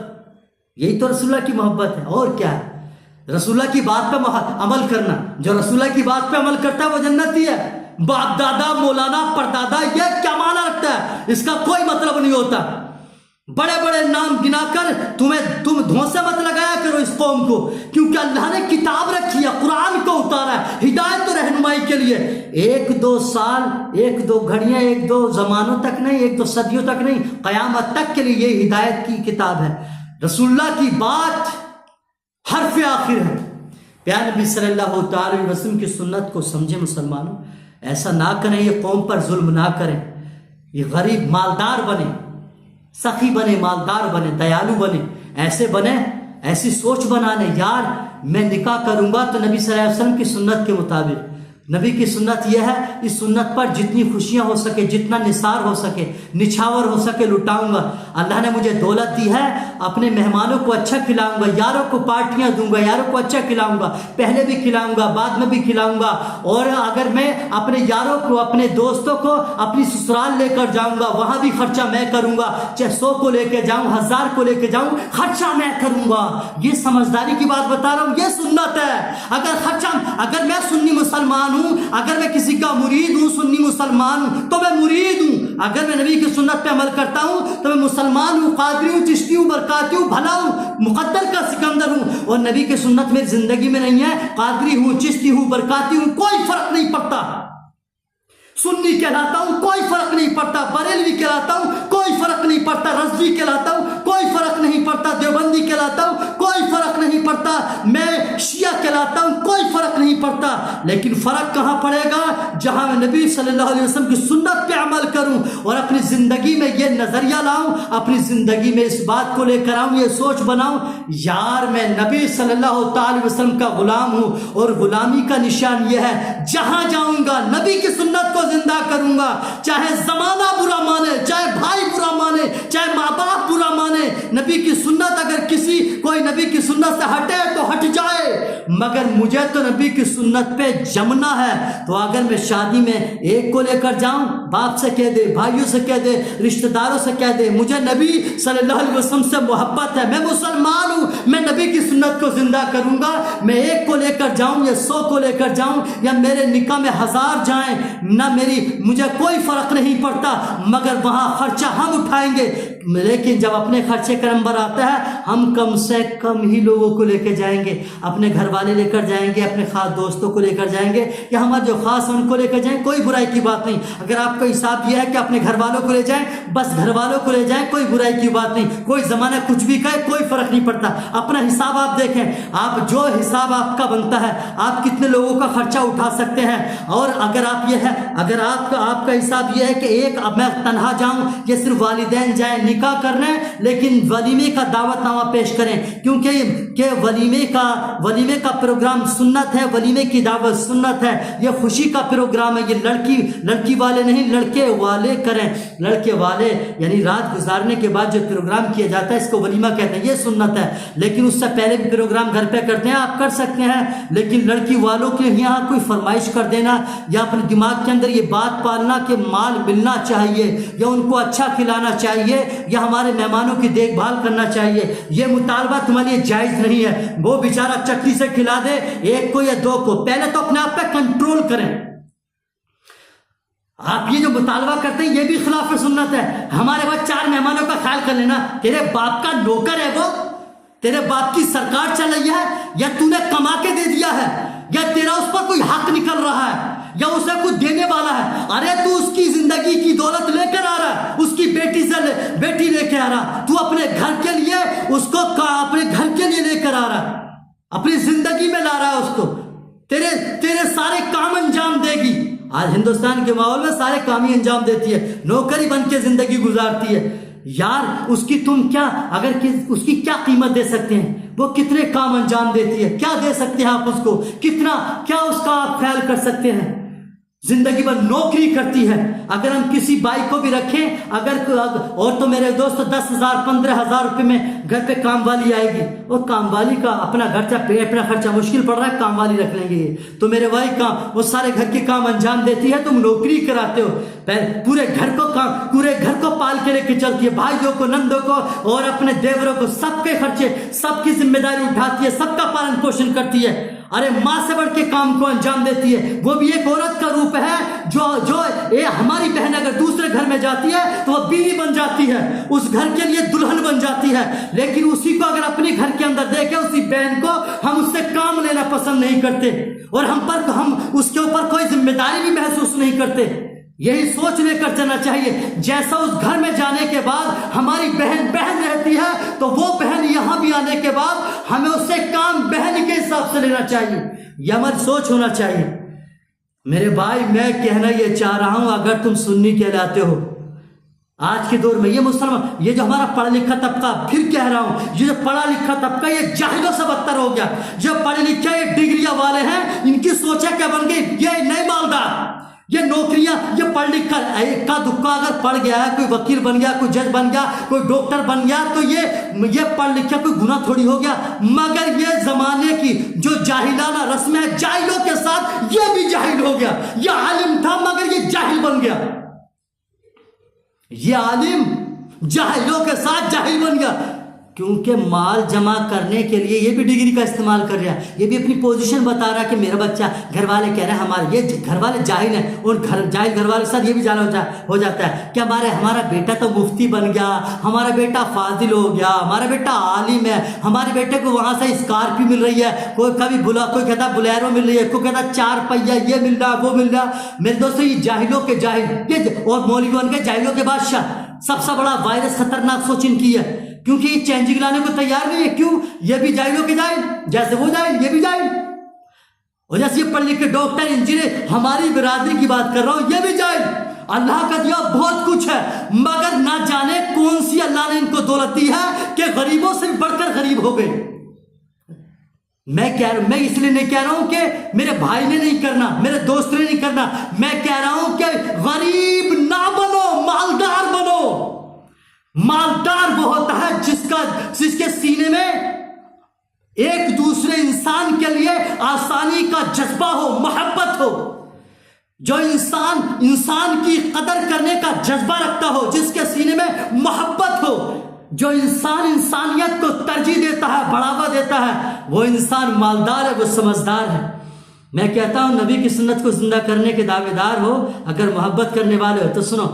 یہی تو رسول اللہ کی محبت ہے، اور کیا ہے؟ رسول اللہ کی بات پہ عمل کرنا، جو رسول اللہ کی بات پہ عمل کرتا ہے وہ جنتی ہے۔ باپ دادا مولانا پردادا یہ کیا معنی رکھتا ہے؟ اس کا کوئی مطلب نہیں ہوتا۔ بڑے بڑے نام گنا کر تم دھونسے مت لگایا کرو اس قوم کو، کیونکہ اللہ نے کتاب رکھی ہے، قرآن کو اتارا ہے ہدایت و رہنمائی کے لیے۔ ایک دو سال، ایک دو گھڑیاں، ایک دو زمانوں تک نہیں، ایک دو صدیوں تک نہیں، قیامت تک کے لیے یہ ہدایت کی کتاب ہے۔ رسول اللہ کی بات حرف آخر ہے۔ پیارے نبی صلی اللہ تعالی وسلم کی سنت کو سمجھے مسلمانوں، ایسا نہ کریں، یہ قوم پر ظلم نہ کریں، یہ غریب مالدار بنے، سخی بنے، مالدار بنے، دیالو بنے، ایسے بنے، ایسی سوچ بنانے، یار میں نکاح کروں گا تو نبی صلی اللہ علیہ وسلم کی سنت کے مطابق۔ نبی کی سنت یہ ہے، اس سنت پر جتنی خوشیاں ہو سکے، جتنا نثار ہو سکے، نچھاور ہو سکے لٹاؤں گا۔ اللہ نے مجھے دولت دی ہے، اپنے مہمانوں کو اچھا کھلاؤں گا، یاروں کو پارٹیاں دوں گا، یاروں کو اچھا کھلاؤں گا، پہلے بھی کھلاؤں گا، بعد میں بھی کھلاؤں گا۔ اور اگر میں اپنے یاروں کو، اپنے دوستوں کو اپنی سسرال لے کر جاؤں گا، وہاں بھی خرچہ میں کروں گا، چاہے 100 کو لے کے جاؤں، 1000 کو لے کے جاؤں، خرچہ میں کروں گا۔ یہ سمجھداری کی بات بتا رہا ہوں، یہ سنت ہے۔ اگر میں سنی مسلمان ہوں، اگر میں کسی کا مرید ہوں، سنی مسلمان ہوں تو میں مرید ہوں، اگر میں نبی کی سنت پہ عمل کرتا ہوں تو میں مسلمان ہوں، قادری ہوں، چشتی ہوں، برکاتی ہوں، بھلا ہوں، مقدر کا سکندر ہوں۔ اور نبی کی سنت میری زندگی میں نہیں ہے، قادری ہوں، چشتی ہوں، برکاتی ہوں، کوئی فرق نہیں پڑتا، سنی کہلاتا ہوں کوئی فرق نہیں پڑتا، بریلوی کہلاتا ہوں کوئی فرق نہیں پڑتا، رضوی کہلاتا ہوں کوئی فرق نہیں پڑتا، دیوبندی کہلاتا ہوں کوئی فرق نہیں پڑتا، میں شیعہ کہلاتا ہوں کوئی فرق نہیں پڑتا۔ لیکن فرق کہاں پڑے گا؟ جہاں میں نبی صلی اللہ علیہ وسلم کی سنت پہ عمل کروں اور اپنی زندگی میں یہ نظریہ لاؤں، اپنی زندگی میں اس بات کو لے کر آؤں، یہ سوچ بناؤں، یار میں نبی صلی اللہ تعالی وسلم کا غلام ہوں، اور غلامی کا نشان یہ ہے جہاں جاؤں گا نبی کی سنت کو زندہ کروں گا، چاہے زمانہ برا مانے، چاہے بھائی برا مانے، چاہے ماں باپ برا مانے۔ نبی کی سنت، اگر کوئی نبی کی سنت سے ہٹے تو ہٹ جائے، مگر مجھے تو نبی کی سنت پہ جمنا ہے۔ تو اگر میں شادی میں ایک کو لے کر جاؤں، باپ سے کہہ دے، بھائیوں سے کہہ دے، رشتہ داروں سے کہہ دے مجھے نبی صلی اللہ علیہ وسلم سے محبت ہے، میں مسلمان ہوں، میں نبی کی سنت کو زندہ کروں گا، میں ایک کو لے کر جاؤں یا 100 کو لے کر جاؤں، یا میرے نکاح میں 1000 جائیں، نہ مجھے کوئی فرق نہیں پڑتا، مگر وہاں خرچہ ہم اٹھائیں گے۔ لیکن جب اپنے خرچے کا نمبر آتا ہے، ہم کم سے کم ہی لوگوں کو لے کے جائیں گے، اپنے گھر والے لے کر جائیں گے، اپنے خاص دوستوں کو لے کر جائیں گے، یا ہمارے جو خاص ہیں ان کو لے کر جائیں، کوئی برائی کی بات نہیں۔ اگر آپ کا حساب یہ ہے کہ اپنے گھر والوں کو لے جائیں، بس گھر والوں کو لے جائیں، کوئی برائی کی بات نہیں، کوئی زمانہ کچھ بھی کہے کوئی فرق نہیں پڑتا۔ اپنا حساب آپ دیکھیں، آپ جو حساب آپ کا بنتا ہے، آپ کتنے لوگوں کا خرچہ اٹھا سکتے ہیں۔ اور اگر آپ کا حساب یہ ہے کہ اب میں تنہا جاؤں، یہ صرف والدین جائیں نکاح کرنے، لیکن ولیمے کا دعوت نامہ پیش کریں، کیونکہ ولیمے کا پروگرام سنت ہے، ولیمے کی دعوت سنت ہے، یہ خوشی کا پروگرام ہے، یہ لڑکی والے نہیں لڑکے والے کریں، لڑکے والے یعنی رات گزارنے کے بعد جو پروگرام کیا جاتا ہے اس کو ولیمہ کہتے ہیں، یہ سنت ہے۔ لیکن اس سے پہلے بھی پروگرام گھر پہ کرتے ہیں، آپ کر سکتے ہیں، لیکن لڑکی والوں کے یہاں کوئی فرمائش کر دینا یا اپنے دماغ کے اندر یہ بات پالنا کہ مال ملنا چاہیے یا ان کو اچھا کھلانا چاہیے یا ہمارے مہمانوں کی دیکھ بھال کرنا چاہیے، یہ مطالبہ تمہارے لیے جائز نہیں ہے۔ وہ بیچارہ چٹنی سے کھلا دے ایک کو یا دو کو، پہلے تو اپنے آپ پہ کنٹرول کریں۔ آپ یہ جو مطالبہ کرتے ہیں یہ بھی خلاف سنت ہے۔ ہمارے بعد 4 مہمانوں کا خیال کر لینا، تیرے باپ کا نوکر ہے وہ، تیرے باپ کی سرکار چل رہی ہے یا تو نے کما کے دے دیا ہے یا تیرا اس پر کوئی حق نکل رہا ہے یا اسے کچھ دینے والا ہے۔ ارے تو اس کی زندگی کی دولت لے کر آ رہا ہے، اس کی بیٹی لے کے آ رہا، تو اپنے گھر کے لیے اس کو اپنے گھر کے لیے لے کر آ رہا، اپنی زندگی میں لا رہا ہے اس کو، تیرے سارے کام انجام دے گی۔ آج ہندوستان کے ماحول میں سارے کام ہی انجام دیتی ہے، نوکری بن کے زندگی گزارتی ہے۔ یار اس کی تم کیا اس کی کیا قیمت دے سکتے ہیں؟ وہ کتنے کام انجام دیتی ہے، کیا دے سکتے ہیں آپ اس کو؟ کتنا کیا اس کا آپ خیال کر سکتے ہیں؟ زندگی بھر نوکری کرتی ہے۔ اگر ہم کسی بائی کو بھی رکھیں، اور تو میرے دوست 10,000 15,000 روپے میں گھر پہ کام والی آئے گی، اور کام والی کا اپنا خرچہ مشکل پڑ رہا ہے، کام والی رکھ لیں گے تو میرے بھائی وہ سارے گھر کے کام انجام دیتی ہے، تم نوکری کراتے ہو، پورے گھر کو پال کے لے کے چلتی ہے، بھائیوں کو، نندوں کو اور اپنے دیوروں کو، سب کے خرچے، سب کی ذمہ داری اٹھاتی ہے، سب کا پالن پوشن کرتی ہے۔ ارے ماں سے بڑھ کے کام کو انجام دیتی ہے، وہ بھی ایک عورت کا روپ ہے جو ہماری بہن اگر دوسرے گھر میں جاتی ہے تو وہ بیوی بن جاتی ہے، اس گھر کے لیے دلہن بن جاتی ہے، لیکن اسی کو اگر اپنے گھر کے اندر دیکھیں، اسی بہن کو ہم اس سے کام لینا پسند نہیں کرتے اور ہم اس کے اوپر کوئی ذمہ داری بھی محسوس نہیں کرتے۔ یہی سوچ لے کر چلنا چاہیے، جیسا اس گھر میں جانے کے بعد ہماری بہن رہتی ہے تو وہ بہن یہاں بھی آنے کے بعد ہمیں اس سے کام بہن کے حساب سے لینا چاہیے، یہ ہماری سوچ ہونا چاہیے۔ میرے بھائی میں کہنا یہ چاہ رہا ہوں، اگر تم سنی کہلاتے ہو آج کے دور میں، یہ مسلمان، یہ جو ہمارا پڑھا لکھا طبقہ، پھر کہہ رہا ہوں، یہ جو پڑھا لکھا طبقہ یہ جاہلوں سے بدتر ہو گیا۔ جو پڑھے لکھے یہ ڈگریاں والے ہیں، ان کی سوچیں کیا بن گئی؟ یہ نئے مالدار، یہ نوکریاں، یہ پڑھ لکھ کر اکا دکا اگر پڑھ گیا ہے، کوئی وکیل بن گیا، کوئی جج بن گیا، کوئی ڈاکٹر بن گیا تو یہ پڑھ لکھا کوئی گناہ تھوڑی ہو گیا۔ مگر یہ زمانے کی جو جاہلانہ رسم ہے، جاہلوں کے ساتھ یہ بھی جاہل ہو گیا۔ یہ عالم تھا مگر یہ جاہل بن گیا، یہ عالم جاہلوں کے ساتھ جاہل بن گیا، کیونکہ مال جمع کرنے کے لیے یہ بھی ڈگری کا استعمال کر رہا ہے، یہ بھی اپنی پوزیشن بتا رہا ہے کہ میرا بچہ، گھر والے کہہ رہے ہیں ہمارے، یہ گھر والے جاہل ہیں اور جاہل گھر والے کے ساتھ یہ بھی جاہل ہو جاتا ہے کہ ہمارا بیٹا تو مفتی بن گیا، ہمارا بیٹا فاضل ہو گیا، ہمارا بیٹا عالم ہے، ہمارے بیٹے کو وہاں سے اسکارپیو مل رہی ہے، کوئی کہتا بلیرو مل رہی ہے، کوئی کہتا 4 پہیا یہ مل رہا وہ مل رہا۔ میرے دوستو یہ جاہلوں کے جاہل اور مولوی بن کے جاہلوں کے بادشاہ، سب سے بڑا وائرس خطرناک سوچ ان کی ہے، کیونکہ یہ چینجنگ لانے کو تیار نہیں ہے۔ کیوں؟ یہ بھی جاہلوں کے جاہل، جیسے وہ جاہل یہ بھی جاہل، اور جیسے یہ پڑھ لکھ کے ڈاکٹر انجینئر، ہماری برادری کی بات کر رہا ہوں، یہ بھی جاہل۔ اللہ کا دیا بہت کچھ ہے مگر نہ جانے کون سی اللہ نے ان کو دولت دی ہے کہ غریبوں سے بھی بڑھ کر غریب ہو گئے۔ میں اس لیے نہیں کہہ رہا ہوں کہ میرے بھائی نے نہیں کرنا، میرے دوست نے نہیں کرنا، میں کہہ رہا ہوں کہ غریب نہ بنو، مالدار بنو۔ مالدار وہ ہوتا ہے جس کے سینے میں ایک دوسرے انسان کے لیے آسانی کا جذبہ ہو، محبت ہو، جو انسان کی قدر کرنے کا جذبہ رکھتا ہو، جس کے سینے میں محبت ہو، جو انسانیت کو ترجیح دیتا ہے، بڑھاوا دیتا ہے، وہ انسان مالدار ہے، وہ سمجھدار ہے۔ میں کہتا ہوں نبی کی سنت کو زندہ کرنے کے دعوے دار ہو، اگر محبت کرنے والے ہو تو سنو،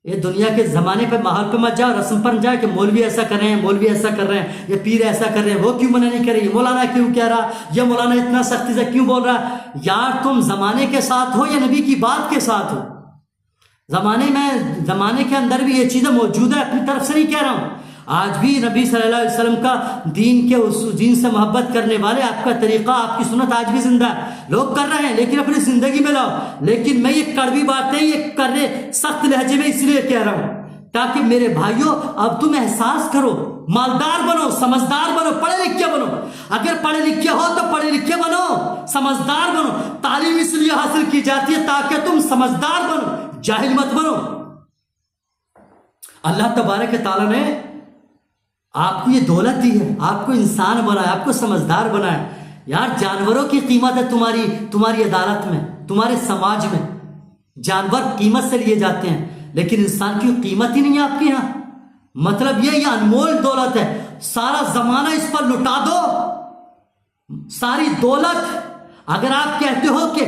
یہ دنیا کے زمانے پہ ماحول پہ مت جاؤ، رسم پر جائے کہ مولوی ایسا کر رہے ہیں، مولوی ایسا کر رہے ہیں، یہ پیر ایسا کر رہے ہیں، وہ کیوں منع نہیں کر رہی، مولانا کیوں کہہ رہا، یہ مولانا اتنا سختی سے کیوں بول رہا۔ یار تم زمانے کے ساتھ ہو یا نبی کی بات کے ساتھ ہو؟ زمانے کے اندر بھی یہ چیزیں موجود ہیں، اپنی طرف سے نہیں کہہ رہا ہوں۔ آج بھی نبی صلی اللہ علیہ وسلم کا دین سے محبت کرنے والے، آپ کا طریقہ، آپ کی سنت آج بھی زندہ ہے، لوگ کر رہے ہیں، لیکن اپنی زندگی میں لاؤ۔ لیکن میں یہ کڑوی باتیں یہ کر رہے سخت لہجے میں اس لیے کہہ رہا ہوں تاکہ میرے بھائیوں اب تم احساس کرو، مالدار بنو، سمجھدار بنو، پڑھے لکھے بنو. اگر پڑھے لکھے ہو تو پڑھے لکھے بنو، سمجھدار بنو. تعلیم اس لیے حاصل کی جاتی ہے تاکہ تم سمجھدار بنو، جاہل مت بنو. اللہ تبارک تعالیٰ نے آپ کو یہ دولت دی ہے، آپ کو انسان بنایا، آپ کو سمجھدار بنایا. یار جانوروں کی قیمت ہے تمہاری عدالت میں، تمہارے سماج میں. جانور قیمت سے لیے جاتے ہیں لیکن انسان کی قیمت ہی نہیں ہے آپ کے یہاں. مطلب یہ انمول دولت ہے، سارا زمانہ اس پر لٹا دو، ساری دولت. اگر آپ کہتے ہو کہ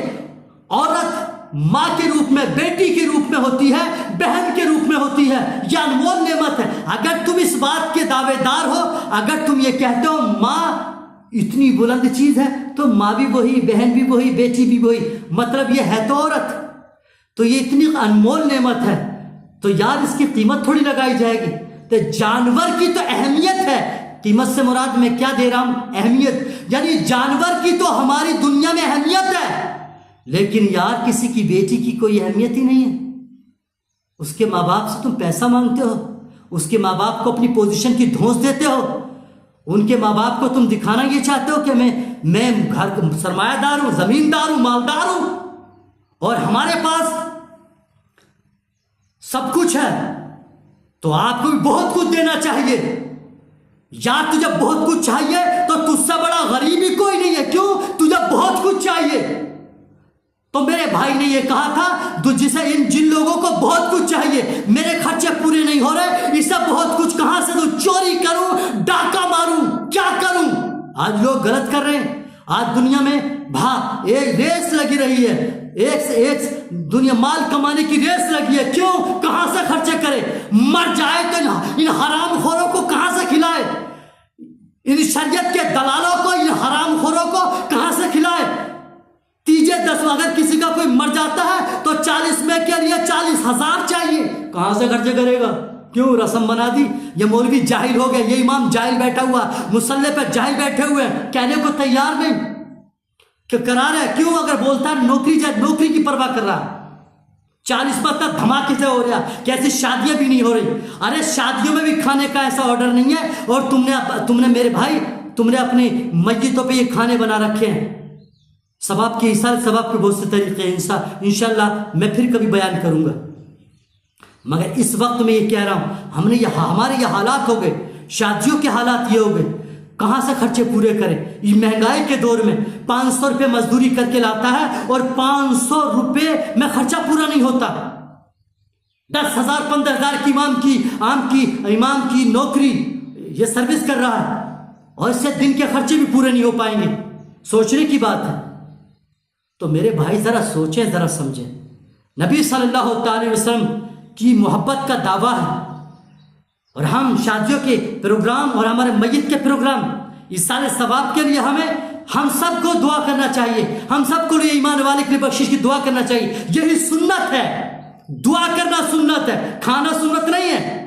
عورت ماں کے روپ میں، بیٹی کے روپ میں ہوتی ہے، بہن کے روپ میں ہوتی ہے، یہ انمول نعمت ہے. اگر تم اس بات کے دعوے دار ہو، اگر تم یہ کہتے ہو ماں اتنی بلند چیز ہے، تو ماں بھی وہی، بہن بھی وہی، بیٹی بھی وہی، مطلب یہ ہے تو عورت. تو یہ اتنی انمول نعمت ہے تو یار اس کی قیمت تھوڑی لگائی جائے گی. تو جانور کی تو اہمیت ہے. قیمت سے مراد میں کیا دے رہا ہوں؟ اہمیت. یعنی جانور کی تو ہماری دنیا میں اہمیت ہے، لیکن یار کسی کی بیٹی کی کوئی اہمیت ہی نہیں ہے. اس کے ماں باپ سے تم پیسہ مانگتے ہو، اس کے ماں باپ کو اپنی پوزیشن کی دھونس دیتے ہو. ان کے ماں باپ کو تم دکھانا یہ چاہتے ہو کہ میں گھر سرمایہ دار ہوں، زمیندار ہوں، مالدار ہوں، اور ہمارے پاس سب کچھ ہے. تو آپ کو بھی بہت کچھ دینا چاہیے. یار تجھے بہت کچھ چاہیے تو تجھ سے بڑا غریب ہی کوئی نہیں ہے. کیوں؟ تجھے بہت کچھ چاہیے. تو میرے بھائی نے یہ کہا تھا جسے جن لوگوں کو بہت کچھ چاہیے، میرے خرچے پورے نہیں ہو رہے، اسے بہت کچھ کہاں سے دوں؟ چوری کروں، ڈاکہ ماروں، کیا کروں؟ آج لوگ غلط کر رہے ہیں. آج دنیا میں ایک ریس لگی رہی ہے، ایک سے ایک دنیا مال کمانے کی ریس لگی ہے. کیوں؟ کہاں سے خرچے کرے؟ مر جائے تو ان حرام خوروں کو کہاں سے کھلائے؟ ان شریعت کے دلالوں کو، ان حرام خوروں کو کہاں سے کھلائے؟ تیجے 10 اگر کسی کا کوئی مر جاتا ہے تو 40 میں کے لیے 40,000 چاہیے. کہاں سے خرچے کرے گا؟ کیوں؟ رسم بنا دی. یہ مولوی جاہل ہو گیا، یہ امام جاہل بیٹھا ہوا، مصلی پہ جاہل بیٹھے ہوئے، کہنے کو تیار نہیں کہ کرا رہا ہے. کیوں؟ اگر بولتا ہے نوکری کی پرواہ کر رہا ہے. 40 پر تک دھماکے سے ہو رہا، کیسی شادیاں بھی نہیں ہو رہی. ارے شادیوں میں بھی کھانے کا ایسا آرڈر نہیں ہے، اور تم نے میرے بھائی تم نے اپنی میتوں پہ یہ کھانے بنا رکھے ہیں. ثواب کے حصہ، ثواب کے بہت سے طریقے ہیں، انشاءاللہ میں پھر کبھی بیان کروں گا. مگر اس وقت میں یہ کہہ رہا ہوں، ہمارے یہ حالات ہو گئے، شادیوں کے حالات یہ ہو گئے. کہاں سے خرچے پورے کریں؟ یہ مہنگائی کے دور میں 500 روپے مزدوری کر کے لاتا ہے اور 500 روپے میں خرچہ پورا نہیں ہوتا. 10,000 15,000 کی امام کی نوکری یہ سروس کر رہا ہے، اور اس سے دن کے خرچے بھی پورے نہیں ہو پائیں گے. سوچنے کی بات ہے. تو میرے بھائی ذرا سوچیں، ذرا سمجھیں. نبی صلی اللہ تعالی وسلم کی محبت کا دعویٰ ہے، اور ہم شادیوں کے پروگرام اور ہمارے میت کے پروگرام ایصال ثواب کے لیے ہم سب کو دعا کرنا چاہیے. ہم سب کو ایمان والے کے لیے بخشش کی دعا کرنا چاہیے. یہی سنت ہے، دعا کرنا سنت ہے، کھانا سنت نہیں ہے.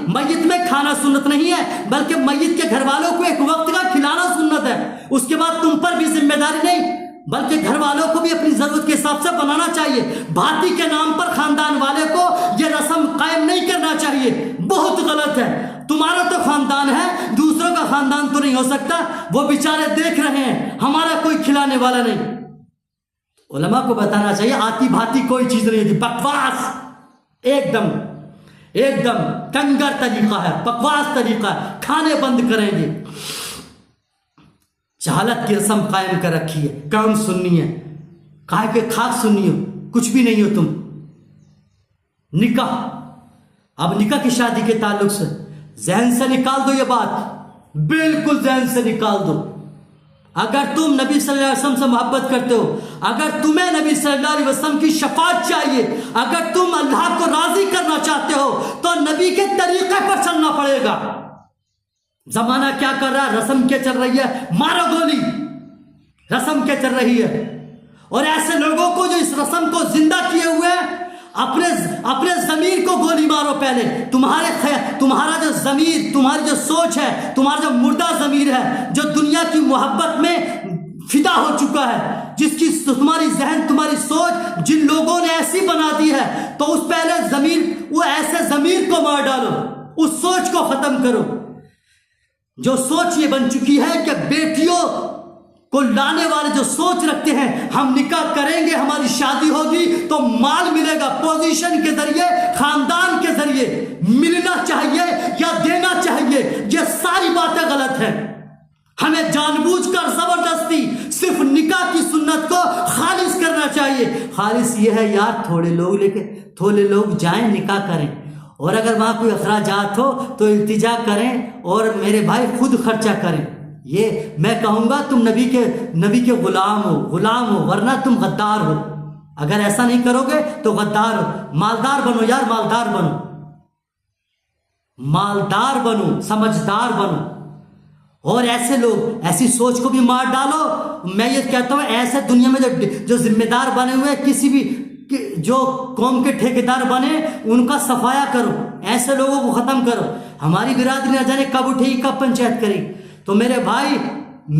میت میں کھانا سنت نہیں ہے، بلکہ میت کے گھر والوں کو ایک وقت کا کھلانا سنت ہے. اس کے بعد تم پر بھی ذمہ داری نہیں، بلکہ گھر والوں کو بھی اپنی ضرورت کے حساب سے بنانا چاہیے. بھاتی کے نام پر خاندان والے کو یہ رسم قائم نہیں کرنا چاہیے. بہت غلط ہے. تمہارا تو خاندان ہے، دوسروں کا خاندان تو نہیں ہو سکتا. وہ بیچارے دیکھ رہے ہیں، ہمارا کوئی کھلانے والا نہیں. علماء کو بتانا چاہیے آتی بھاتی کوئی چیز نہیں ہوتی. بکواس، ایک دم کنگر طریقہ ہے، بکواس طریقہ ہے. کھانے بند کریں گے. جہالت کی رسم قائم کر رکھی ہے. کام سننی ہے، کہا کہ خاک سننی ہو، کچھ بھی نہیں ہو تم. نکاح، اب نکاح کی شادی کے تعلق سے ذہن سے نکال دو یہ بات، بالکل ذہن سے نکال دو. اگر تم نبی صلی اللہ علیہ وسلم سے محبت کرتے ہو، اگر تمہیں نبی صلی اللہ علیہ وسلم کی شفاعت چاہیے، اگر تم اللہ کو راضی کرنا چاہتے ہو، تو نبی کے طریقے پر چلنا پڑے گا. زمانہ کیا کر رہا ہے؟ رسم کیا چل رہی ہے؟ مارو گولی. رسم کیا چل رہی ہے؟ اور ایسے لوگوں کو جو اس رسم کو زندہ کیے ہوئے ہیں، اپنے ضمیر کو گولی مارو پہلے. تمہارا جو ضمیر، تمہاری جو سوچ ہے، تمہارا جو مردہ ضمیر ہے، جو دنیا کی محبت میں فدا ہو چکا ہے، جس کی تمہاری ذہن، تمہاری سوچ، جن لوگوں نے ایسے ایسی بنا دی ہے تو اس پہلے وہ ایسے ضمیر کو مار ڈالو، اس سوچ کو ختم کرو جو سوچ یہ بن چکی ہے کہ بیٹیوں کو لانے والے جو سوچ رکھتے ہیں ہم نکاح کریں گے، ہماری شادی ہوگی تو مال ملے گا، پوزیشن کے ذریعے، خاندان کے ذریعے ملنا چاہیے یا دینا چاہیے، یہ ساری باتیں غلط ہیں۔ ہمیں جان بوجھ کر زبردستی صرف نکاح کی سنت کو خالص کرنا چاہیے۔ خالص یہ ہے یار تھوڑے لوگ جائیں نکاح کریں، اور اگر وہاں کوئی اخراجات ہو تو التجا کریں اور میرے بھائی خود خرچہ کریں۔ یہ میں کہوں گا تم نبی کے غلام ہو، ورنہ تم غدار ہو۔ اگر ایسا نہیں کرو گے تو غدار ہو۔ مالدار بنو یار، مالدار بنو، سمجھدار بنو، اور ایسے لوگ ایسی سوچ کو بھی مار ڈالو۔ میں یہ کہتا ہوں ایسے دنیا میں جو ذمہ دار بنے ہوئے، کسی بھی جو قوم کے ٹھیکیدار بنے ان کا صفایا کرو، ایسے لوگوں کو ختم کرو۔ ہماری برادری نہ جانے کب اٹھے گی، کب پنچایت کرے گی۔ تو میرے بھائی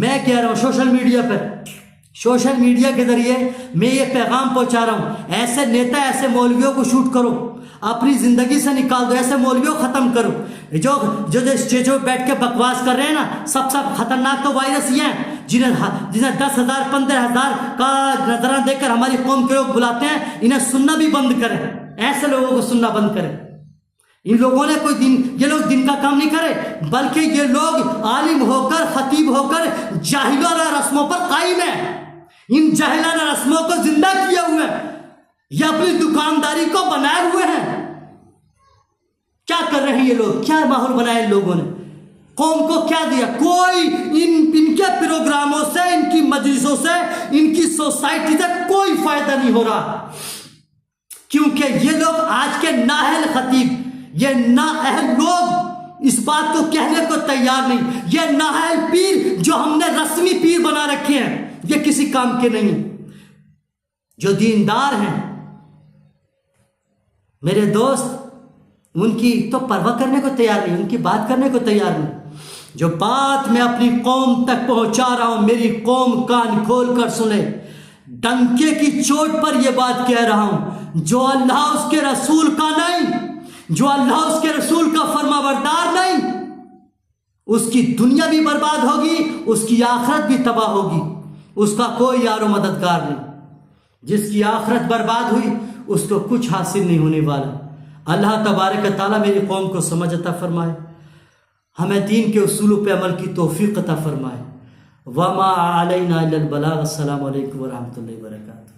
میں کہہ رہا ہوں سوشل میڈیا کے ذریعے میں یہ پیغام پہنچا رہا ہوں، ایسے نیتا ایسے مولویوں کو شوٹ کرو، اپنی زندگی سے نکال دو، ایسے مولویوں ختم کرو۔ جو اسٹیج پہ بیٹھ کے بکواس کر رہے ہیں نا، سب خطرناک تو وائرس یہ ہیں جنہیں 10,000 15,000 کا نظرانہ دے کر ہماری قوم کے لوگ بلاتے ہیں، انہیں سننا بھی بند کریں، ایسے لوگوں کو سننا بند کریں۔ ان لوگوں نے یہ لوگ دن کا کام نہیں کرے، بلکہ یہ لوگ عالم ہو کر، خطیب ہو کر جاہلانہ رسموں پر قائم ہیں، ان جاہلانہ رسموں کو زندہ کیے ہوئے ہیں، یہ اپنی دکانداری کو بنائے ہوئے ہیں۔ کیا کر رہے ہیں یہ لوگ؟ کیا ماحول بنایا ان لوگوں نے؟ قوم کو کیا دیا؟ کوئی ان کے پروگراموں سے، ان کی مجلسوں سے، ان کی سوسائٹی سے کوئی فائدہ نہیں ہو رہا، کیونکہ یہ لوگ آج کے نااہل خطیب، یہ نااہل لوگ اس بات کو کہنے کو تیار نہیں، یہ نااہل پیر جو ہم نے رسمی پیر بنا رکھے ہیں، یہ کسی کام کے نہیں۔ جو دیندار ہیں میرے دوست، ان کی تو پرواہ کرنے کو تیار نہیں، ان کی بات کرنے کو تیار نہیں۔ جو بات میں اپنی قوم تک پہنچا رہا ہوں، میری قوم کان کھول کر سنے، ڈنکے کی چوٹ پر یہ بات کہہ رہا ہوں، جو اللہ اس کے رسول کا نہیں، جو اللہ اس کے رسول کا فرما بردار نہیں، اس کی دنیا بھی برباد ہوگی، اس کی آخرت بھی تباہ ہوگی، اس کا کوئی یار و مددگار نہیں۔ جس کی آخرت برباد ہوئی اس کو کچھ حاصل نہیں ہونے والا۔ اللہ تبارک تعالیٰ میری قوم کو سمجھ عطا فرمائے، ہمیں دین کے اصولوں پہ عمل کی توفیق عطا فرمائے۔ وما علینا الا البلاغ۔ السلام علیکم ورحمۃ اللہ وبرکاتہ۔